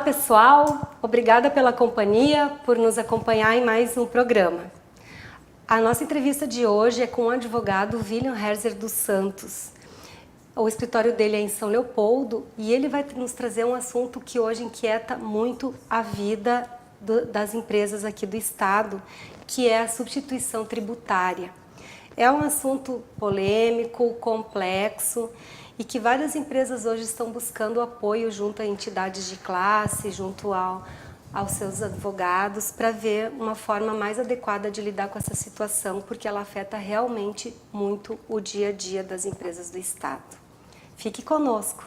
pessoal, obrigada pela companhia, por nos acompanhar em mais um programa. A nossa entrevista de hoje é com o advogado William Herzer dos Santos. O escritório dele é em São Leopoldo e ele vai nos trazer um assunto que hoje inquieta muito a vida das empresas aqui do estado, que é a substituição tributária. É um assunto polêmico, complexo e que várias empresas hoje estão buscando apoio junto a entidades de classe, junto aos seus advogados, para ver uma forma mais adequada de lidar com essa situação, porque ela afeta realmente muito o dia a dia das empresas do estado. Fique conosco!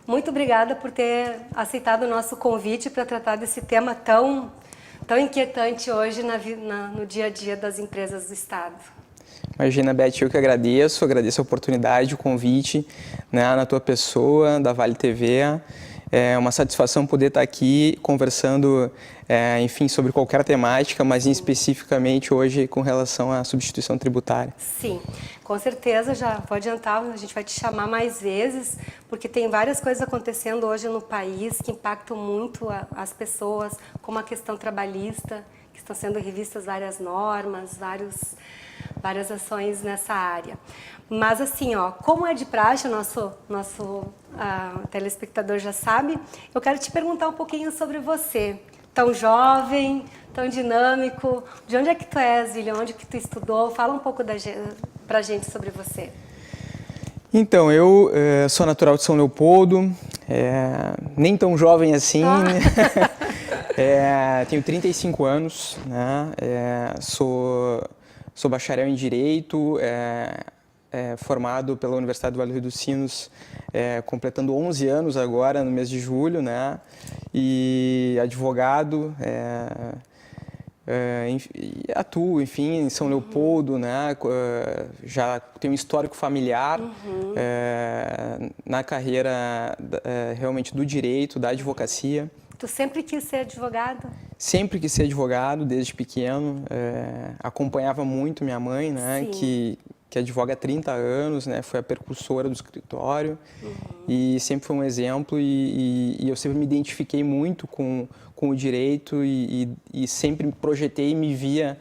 Muito obrigada por ter aceitado o nosso convite para tratar desse tema tão inquietante hoje no dia a dia das empresas do estado. Imagina, Beth, eu que agradeço a oportunidade, o convite, né, na tua pessoa, da Vale TV. É uma satisfação poder estar aqui conversando, enfim, sobre qualquer temática, mas especificamente hoje com relação à substituição tributária. Sim, com certeza, já vou adiantar, a gente vai te chamar mais vezes, porque tem várias coisas acontecendo hoje no país que impactam muito as pessoas, como a questão trabalhista, que estão sendo revistas várias normas, várias ações nessa área. Mas assim, como é de praxe, o nosso telespectador já sabe, eu quero te perguntar um pouquinho sobre você. Tão jovem, tão dinâmico, de onde é que tu és, William? Onde que tu estudou? Fala um pouco pra gente sobre você. Então, eu sou natural de São Leopoldo, nem tão jovem assim, tenho 35 anos, né? Sou bacharel em Direito, formado pela Universidade do Vale do Rio dos Sinos, completando 11 anos agora, no mês de julho, né? E advogado, atuo, enfim, em São Leopoldo, né? Já tenho um histórico familiar na carreira realmente do direito, da advocacia. Tu sempre quis ser advogado? Sempre quis ser advogado, desde pequeno. Acompanhava muito minha mãe, né? Que advoga há 30 anos, né? Foi a percursora do escritório e sempre foi um exemplo e eu sempre me identifiquei muito com o direito e sempre me projetei e me via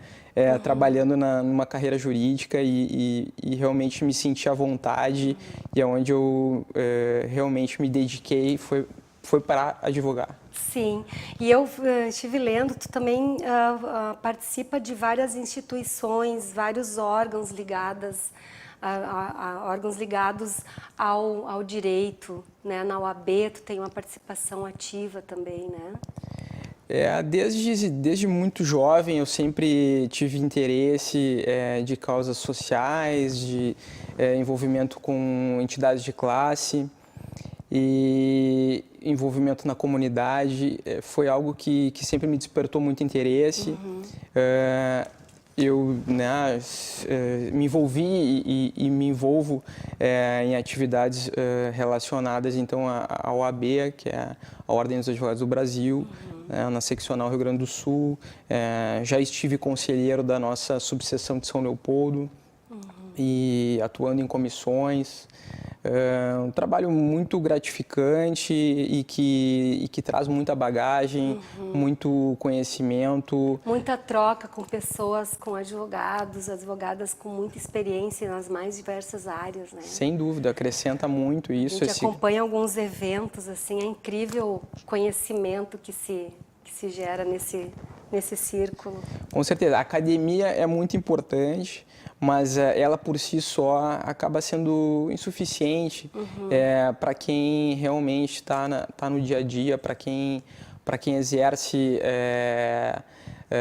trabalhando numa carreira jurídica e realmente me senti à vontade e aonde eu realmente me dediquei foi para advogar. Sim, e eu estive lendo, tu também participa de várias instituições, vários órgãos ligados ao direito, né? Na OAB tu tem uma participação ativa também, né? Desde muito jovem eu sempre tive interesse de causas sociais, de envolvimento com entidades de classe. E envolvimento na comunidade foi algo que sempre me despertou muito interesse. Eu me envolvi e me envolvo em atividades relacionadas então à OAB, que é a Ordem dos Advogados do Brasil, na seccional Rio Grande do Sul. Já estive conselheiro da nossa subseção de São Leopoldo e atuando em comissões. Um trabalho muito gratificante e que traz muita bagagem, muito conhecimento. Muita troca com pessoas, com advogadas com muita experiência nas mais diversas áreas, né? Sem dúvida, acrescenta muito isso. A gente acompanha alguns eventos, assim, é incrível o conhecimento que se gera nesse círculo. Com certeza, a academia é muito importante, mas ela por si só acaba sendo insuficiente para quem realmente está no dia a dia, para quem exerce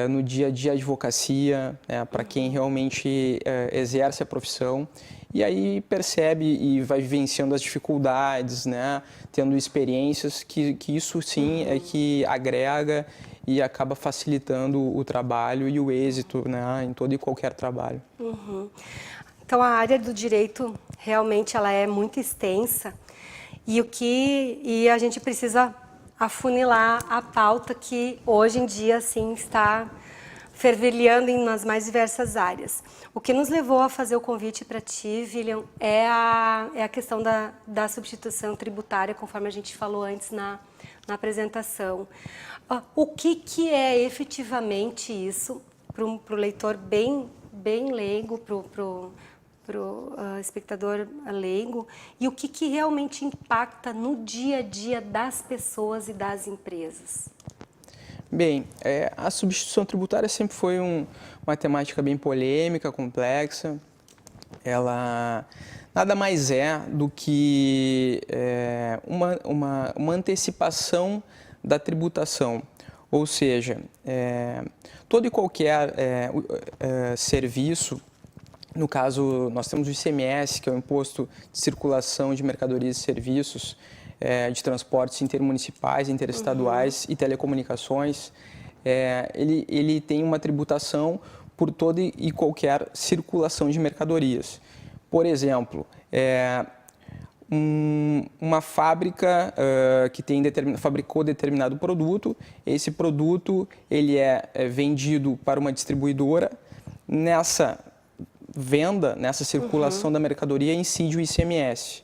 no dia a dia a advocacia, para quem realmente exerce a profissão. E aí percebe e vai vivenciando as dificuldades, né? Tendo experiências que isso sim é que agrega e acaba facilitando o trabalho e o êxito, né, em todo e qualquer trabalho. Então a área do direito realmente ela é muito extensa e a gente precisa afunilar a pauta que hoje em dia assim está fervilhando nas mais diversas áreas. O que nos levou a fazer o convite para ti, William, é a questão da substituição tributária, conforme a gente falou antes na apresentação. O que é efetivamente isso para o leitor bem leigo, para o espectador leigo, e o que realmente impacta no dia a dia das pessoas e das empresas? Bem, a substituição tributária sempre foi uma temática bem polêmica, complexa. Ela nada mais é do que uma antecipação da tributação. Ou seja, todo e qualquer serviço, no caso, nós temos o ICMS, que é o Imposto de Circulação de Mercadorias e Serviços, de transportes intermunicipais, interestaduais e telecomunicações. Ele tem uma tributação por toda e qualquer circulação de mercadorias. Por exemplo, uma fábrica que fabricou determinado produto, esse produto ele é vendido para uma distribuidora. Nessa venda, nessa circulação da mercadoria, incide o ICMS,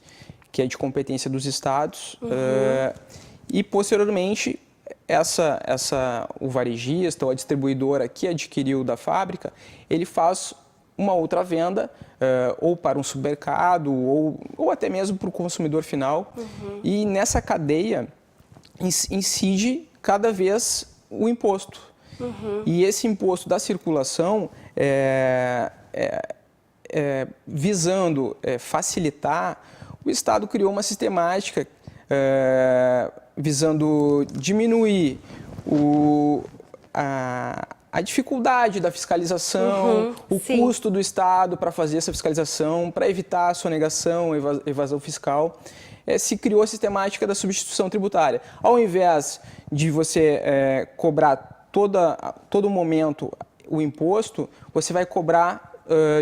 que é de competência dos estados, e posteriormente o varejista ou a distribuidora que adquiriu da fábrica, ele faz uma outra venda, ou para um supermercado, ou até mesmo para o consumidor final, e nessa cadeia incide cada vez o imposto. E esse imposto da circulação, visando facilitar, o Estado criou uma sistemática visando diminuir a dificuldade da fiscalização, o custo do Estado para fazer essa fiscalização, para evitar a sonegação, evasão fiscal. Se criou a sistemática da substituição tributária. Ao invés de você cobrar todo momento o imposto, você vai cobrar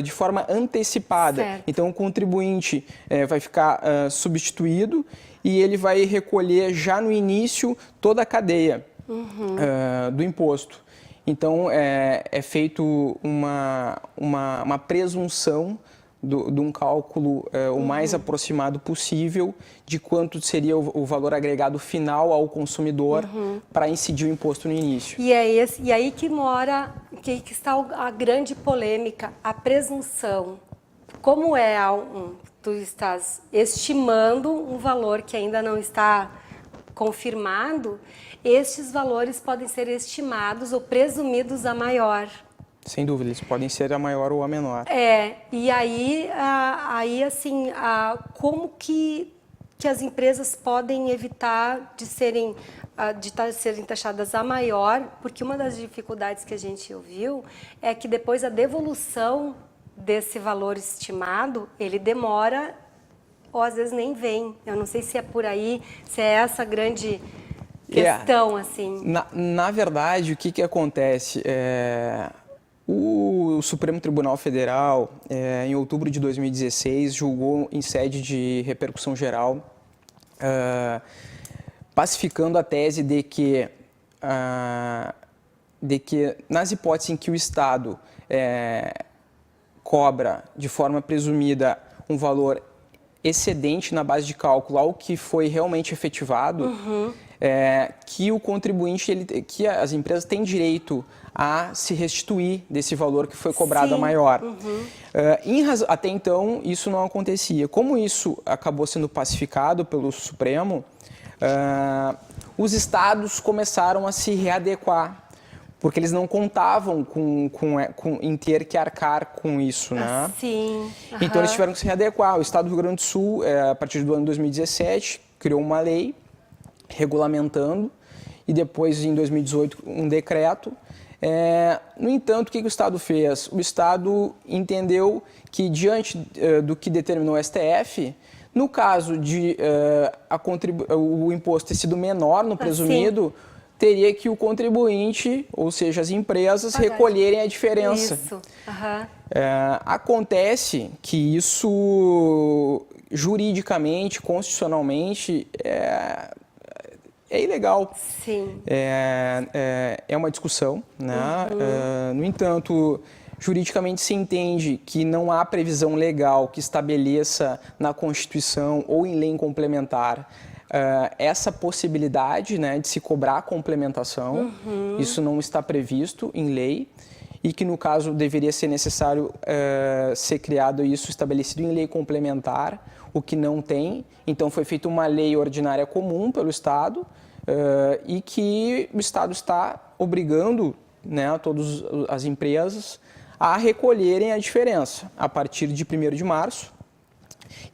de forma antecipada. Certo. Então, o contribuinte vai ficar substituído e ele vai recolher já no início toda a cadeia do imposto. Então, é feito uma presunção de um cálculo o mais aproximado possível de quanto seria o valor agregado final ao consumidor para incidir o imposto no início. E aí que mora, que está a grande polêmica, a presunção. Como tu estás estimando um valor que ainda não está confirmado, estes valores podem ser estimados ou presumidos a maior. Sem dúvida, eles podem ser a maior ou a menor. E aí assim, como que as empresas podem evitar de serem taxadas a maior? Porque uma das dificuldades que a gente ouviu é que depois a devolução desse valor estimado, ele demora ou às vezes nem vem. Eu não sei se é por aí, se é essa grande questão, assim. Na verdade, o que acontece? O Supremo Tribunal Federal, em outubro de 2016, julgou em sede de repercussão geral, pacificando a tese de que nas hipóteses em que o Estado cobra de forma presumida um valor excedente na base de cálculo ao que foi realmente efetivado, que o contribuinte, que as empresas têm direito a se restituir desse valor que foi cobrado a maior. Até então, isso não acontecia. Como isso acabou sendo pacificado pelo Supremo, os estados começaram a se readequar, porque eles não contavam em ter que arcar com isso, né? Então, eles tiveram que se readequar. O Estado do Rio Grande do Sul, a partir do ano 2017, criou uma lei regulamentando, e depois, em 2018, um decreto. No entanto, o que o Estado fez? O Estado entendeu que, diante do que determinou o STF, no caso de o imposto ter sido menor no presumido, teria que o contribuinte, ou seja, as empresas, recolherem a diferença. Isso. Acontece que isso, juridicamente, constitucionalmente, é ilegal. Sim. É uma discussão, né? No entanto, juridicamente se entende que não há previsão legal que estabeleça na Constituição ou em lei complementar essa possibilidade, né, de se cobrar a complementação. Isso não está previsto em lei e que, no caso, deveria ser necessário ser criado isso estabelecido em lei complementar, o que não tem. Então, foi feita uma lei ordinária comum pelo Estado e que o Estado está obrigando, né, todas as empresas a recolherem a diferença a partir de 1º de março.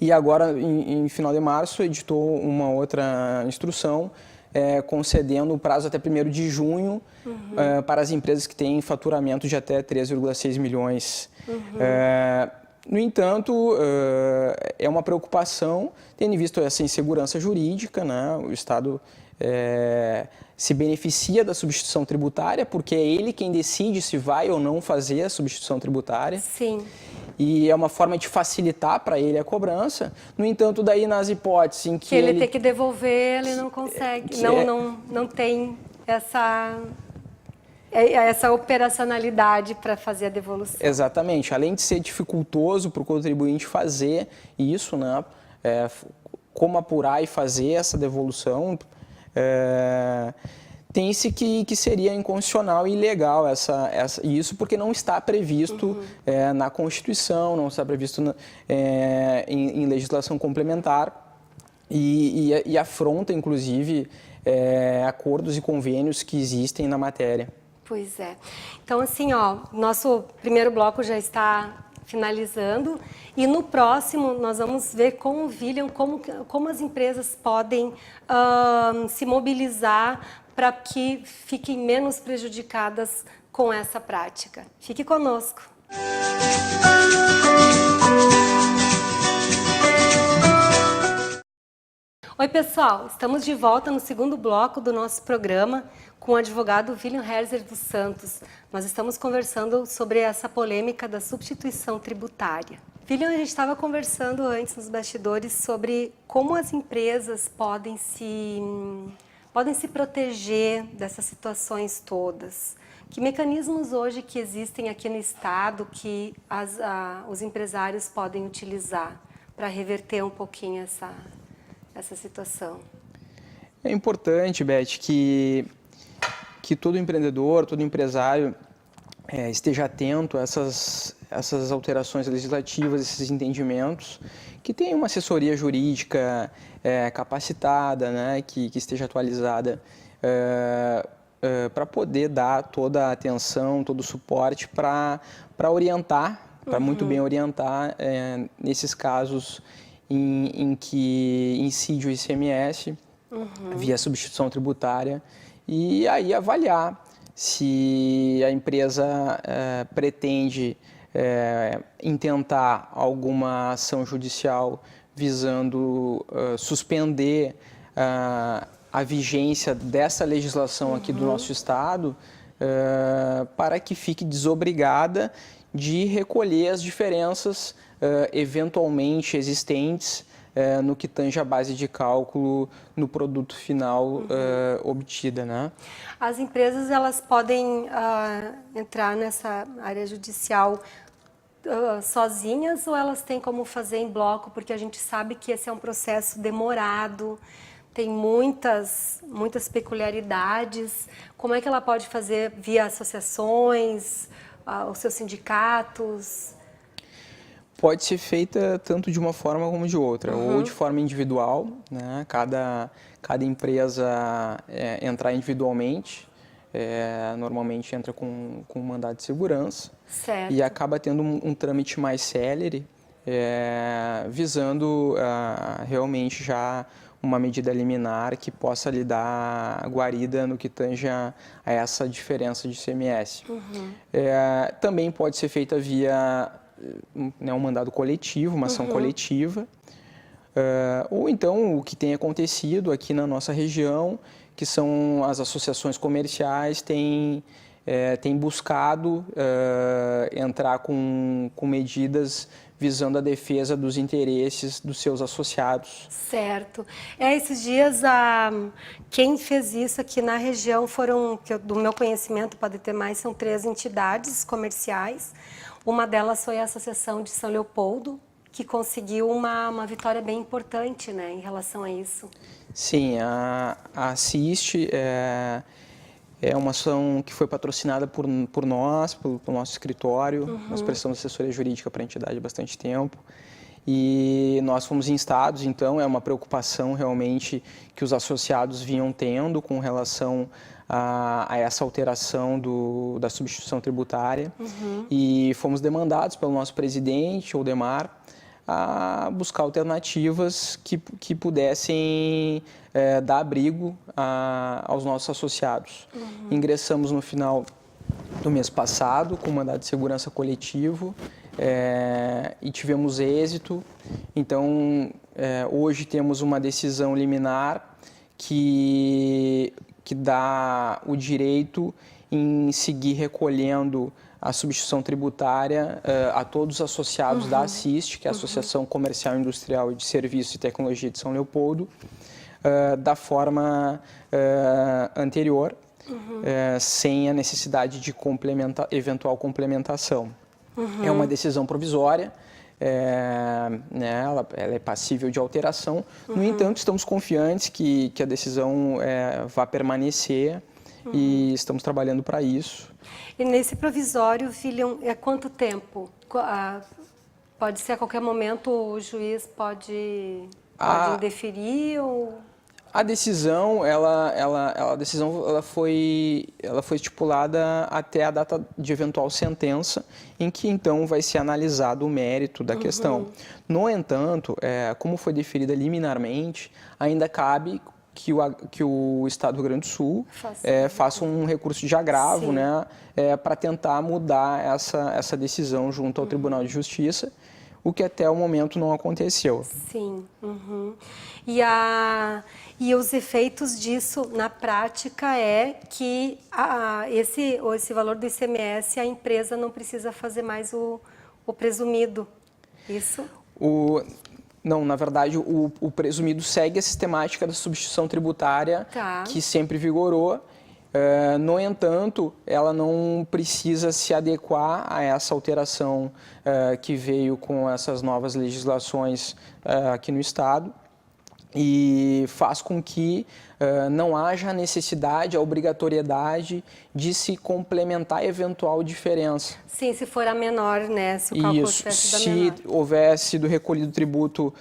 E agora, em final de março, editou uma outra instrução concedendo o prazo até 1º de junho para as empresas que têm faturamento de até 3,6 milhões. No entanto, é uma preocupação, tendo visto essa insegurança jurídica, né? O Estado se beneficia da substituição tributária, porque é ele quem decide se vai ou não fazer a substituição tributária. Sim. E é uma forma de facilitar para ele a cobrança. No entanto, daí nas hipóteses em que ele tem que devolver, ele não consegue, não tem essa operacionalidade para fazer a devolução. Exatamente. Além de ser dificultoso para o contribuinte fazer isso, né? Como apurar e fazer essa devolução, tem-se que seria inconstitucional e ilegal isso, porque não está previsto na Constituição, não está previsto em legislação complementar e afronta, inclusive, acordos e convênios que existem na matéria. Pois é. Então, assim, nosso primeiro bloco já está finalizando e no próximo nós vamos ver com o William como as empresas podem se mobilizar para que fiquem menos prejudicadas com essa prática. Fique conosco. Oi, pessoal. Estamos de volta no segundo bloco do nosso programa com o advogado William Herzer dos Santos. Nós estamos conversando sobre essa polêmica da substituição tributária. William, a gente estava conversando antes nos bastidores sobre como as empresas podem se proteger dessas situações todas. Que mecanismos hoje que existem aqui no Estado que os empresários podem utilizar para reverter um pouquinho essa situação? É importante, Beth, que todo empreendedor, todo empresário esteja atento a essas alterações legislativas, esses entendimentos, que tenha uma assessoria jurídica capacitada, né, que esteja atualizada para poder dar toda a atenção, todo o suporte para orientar, para muito bem orientar nesses casos em que incide o ICMS via substituição tributária e aí avaliar se a empresa pretende intentar alguma ação judicial visando suspender a vigência dessa legislação aqui do nosso Estado para que fique desobrigada de recolher as diferenças eventualmente existentes no que tange a base de cálculo no produto final obtida, né? As empresas elas podem entrar nessa área judicial sozinhas ou elas têm como fazer em bloco, porque a gente sabe que esse é um processo demorado, tem muitas peculiaridades. Como é que ela pode fazer via associações, os seus sindicatos? Pode ser feita tanto de uma forma como de outra, ou de forma individual, né? Cada empresa entrar individualmente, normalmente entra com um mandado de segurança. Certo. E acaba tendo um trâmite mais célere, visando realmente já uma medida liminar que possa lhe dar guarida no que tange a essa diferença de ICMS. Também pode ser feita via um mandado coletivo, uma ação coletiva, ou então o que tem acontecido aqui na nossa região, que são as associações comerciais têm tem buscado entrar com medidas visando a defesa dos interesses dos seus associados. Certo. Esses dias, quem fez isso aqui na região foram, do meu conhecimento, pode ter mais, são 3 entidades comerciais. Uma delas foi a Associação de São Leopoldo, que conseguiu uma vitória bem importante, né, em relação a isso. Sim, a CIST é uma ação que foi patrocinada por nós, pelo nosso escritório. Nós prestamos assessoria jurídica para a entidade há bastante tempo. E nós fomos instados, então, é uma preocupação realmente que os associados vinham tendo com relação a essa alteração da substituição tributária. E fomos demandados pelo nosso presidente, Oldemar, a buscar alternativas que pudessem dar abrigo aos nossos associados. Ingressamos no final do mês passado com mandado de segurança coletivo e tivemos êxito. Então, hoje temos uma decisão liminar que dá o direito em seguir recolhendo a substituição tributária a todos os associados da ASSIST, que é a Associação Comercial, Industrial e de Serviços e Tecnologia de São Leopoldo, da forma anterior, sem a necessidade de eventual complementação. É uma decisão provisória, né, ela é passível de alteração. No entanto, estamos confiantes que a decisão vá permanecer e estamos trabalhando para isso. E nesse provisório, William, quanto tempo? Pode ser a qualquer momento o juiz pode indeferir ou... A decisão, ela foi estipulada até a data de eventual sentença, em que então vai ser analisado o mérito da questão. No entanto, como foi deferida liminarmente, ainda cabe que o Estado do Rio Grande do Sul faça um recurso de agravo, né, para tentar mudar essa decisão junto ao Tribunal de Justiça, o que até o momento não aconteceu. Sim. E os efeitos disso na prática é que esse valor do ICMS a empresa não precisa fazer mais o presumido. Isso? Não, na verdade, o presumido segue a sistemática da substituição tributária que sempre vigorou. No entanto, ela não precisa se adequar a essa alteração que veio com essas novas legislações aqui no Estado e faz com que não haja a necessidade, a obrigatoriedade de se complementar a eventual diferença. Sim, se for a menor, né? Se o cálculo tivesse da menor. Se houvesse sido recolhido tributo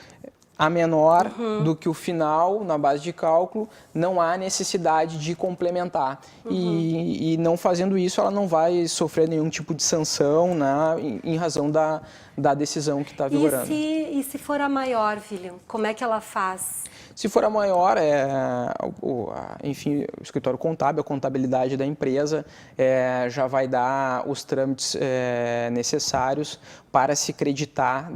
a menor do que o final, na base de cálculo, não há necessidade de complementar. E não fazendo isso, ela não vai sofrer nenhum tipo de sanção, né, em razão da decisão que está vigorando. E se for a maior, William, como é que ela faz? Se for a maior, enfim, o escritório contábil, a contabilidade da empresa já vai dar os trâmites necessários para se creditar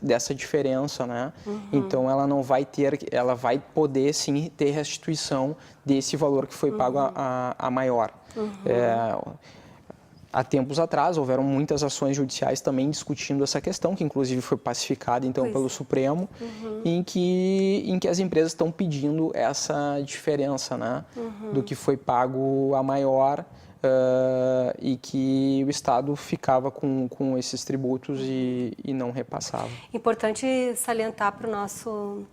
dessa diferença, né? Então ela não vai ela vai poder sim ter restituição desse valor que foi pago a maior. Há tempos atrás, houveram muitas ações judiciais também discutindo essa questão, que inclusive foi pacificada então pelo Supremo, em que as empresas estão pedindo essa diferença, né, do que foi pago a maior e que o Estado ficava com esses tributos e não repassava. Importante salientar para o nosso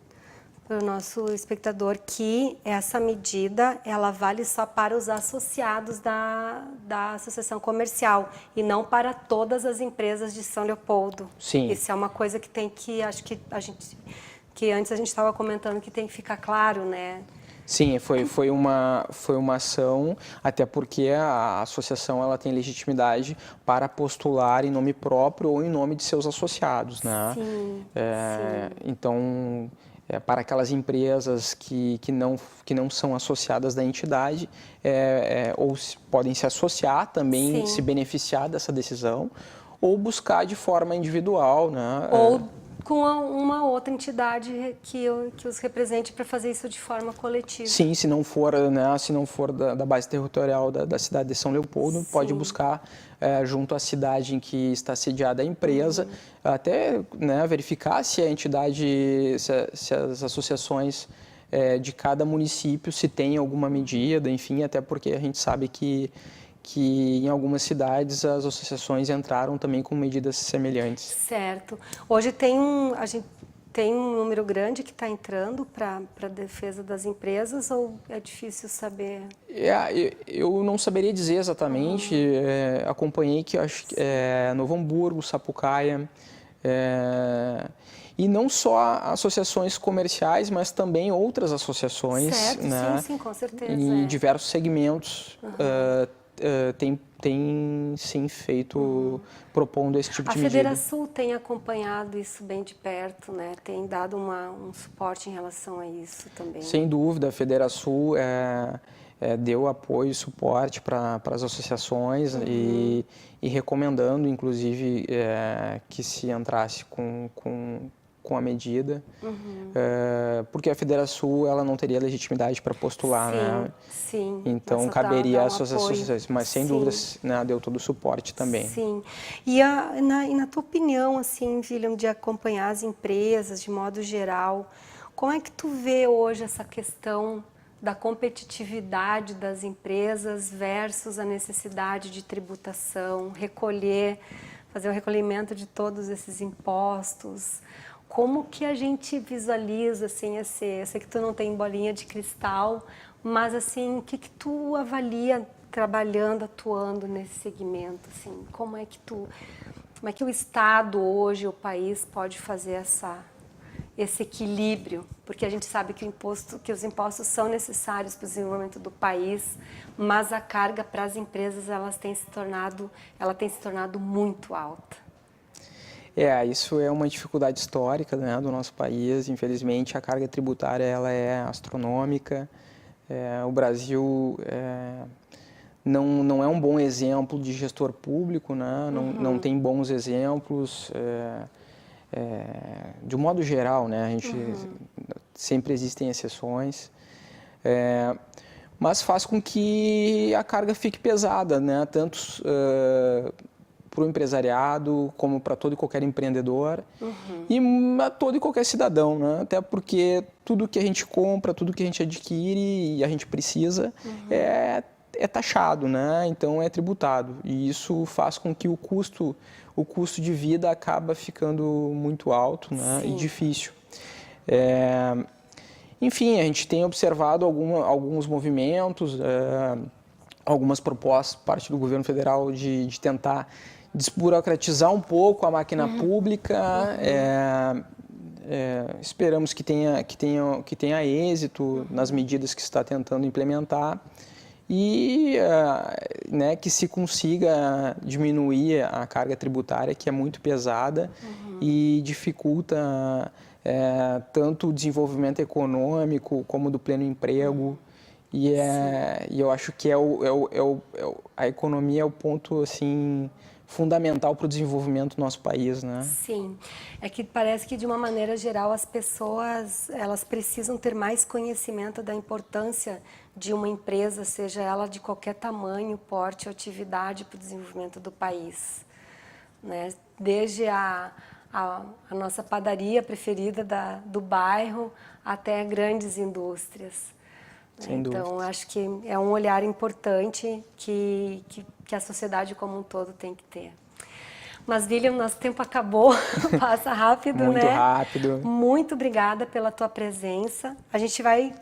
espectador que essa medida ela vale só para os associados da associação comercial e não para todas as empresas de São Leopoldo. Sim. Isso é uma coisa que tem que, acho que antes a gente estava comentando que tem que ficar claro, né? Sim, foi uma ação, até porque a associação ela tem legitimidade para postular em nome próprio ou em nome de seus associados, né? Sim, Então, para aquelas empresas que não são associadas da entidade, ou podem se associar também, se beneficiar dessa decisão, ou buscar de forma individual, né? com uma outra entidade que os represente para fazer isso de forma coletiva. Sim, se não for, né, se não for da base territorial da cidade de São Leopoldo, Sim. pode buscar junto à cidade em que está sediada a empresa, até, né, verificar se a entidade, se as associações de cada município, se tem alguma medida, enfim, até porque a gente sabe que em algumas cidades as associações entraram também com medidas semelhantes. Certo. Hoje a gente tem um número grande que está entrando para a defesa das empresas, ou é difícil saber? Eu não saberia dizer exatamente. Acompanhei que acho que Novo Hamburgo, Sapucaia, e não só associações comerciais, mas também outras associações, certo, né, sim, com certeza. em diversos segmentos. Tem sim feito, propondo esse tipo de medida. A Federação tem acompanhado isso bem de perto, né? Tem dado um suporte em relação a isso também. Sem dúvida, a Federação deu apoio e suporte para as associações e recomendando, inclusive, que se entrasse com a medida, porque a Federação ela não teria legitimidade para postular, sim, né? Sim. Então caberia às apoio. associações, mas sem dúvidas, né, deu todo o suporte também. Sim. E na tua opinião, assim, William, de acompanhar as empresas de modo geral, como é que tu vê hoje essa questão da competitividade das empresas versus a necessidade de tributação, fazer o recolhimento de todos esses impostos? Como que a gente visualiza, assim, eu sei que tu não tem bolinha de cristal, mas, assim, o que tu avalia trabalhando, atuando nesse segmento, assim? Como é que o Estado hoje, o país, pode fazer esse equilíbrio? Porque a gente sabe que os impostos são necessários para o desenvolvimento do país, mas a carga para as empresas ela tem se tornado muito alta. Isso é uma dificuldade histórica, né, do nosso país. Infelizmente, a carga tributária ela é astronômica. O Brasil não é um bom exemplo de gestor público, né? Não tem bons exemplos. De um modo geral, né? A gente sempre existem exceções. Mas faz com que a carga fique pesada, né? Tanto para o empresariado, como para todo e qualquer empreendedor e a todo e qualquer cidadão, né? Até porque tudo que a gente compra, tudo que a gente adquire e a gente precisa é taxado, né? Então é tributado, e isso faz com que o custo de vida acaba ficando muito alto, né? E difícil. Enfim, a gente tem observado alguns movimentos, algumas propostas por parte do governo federal de tentar desburocratizar um pouco a máquina pública. Esperamos que tenha êxito nas medidas que está tentando implementar e né, que se consiga diminuir a carga tributária, que é muito pesada e dificulta tanto o desenvolvimento econômico como do pleno emprego. E eu acho que a economia é o ponto assim fundamental para o desenvolvimento do nosso país, né? Sim, é que parece que de uma maneira geral as pessoas elas precisam ter mais conhecimento da importância de uma empresa, seja ela de qualquer tamanho, porte ou atividade para o desenvolvimento do país, né? Desde a nossa padaria preferida do bairro até grandes indústrias. Então, acho que é um olhar importante que a sociedade como um todo tem que ter. Mas, William, nosso tempo acabou, passa rápido, né? Muito rápido. Muito obrigada pela tua presença. A gente vai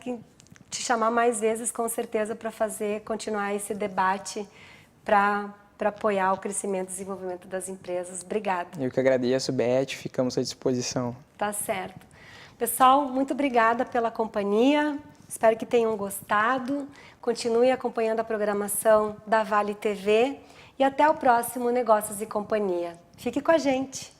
te chamar mais vezes, com certeza, para continuar esse debate, para apoiar o crescimento e desenvolvimento das empresas. Obrigada. Eu que agradeço, Beth, ficamos à disposição. Tá certo. Pessoal, muito obrigada pela companhia. Espero que tenham gostado. Continue acompanhando a programação da Vale TV e até o próximo Negócios e Companhia. Fique com a gente!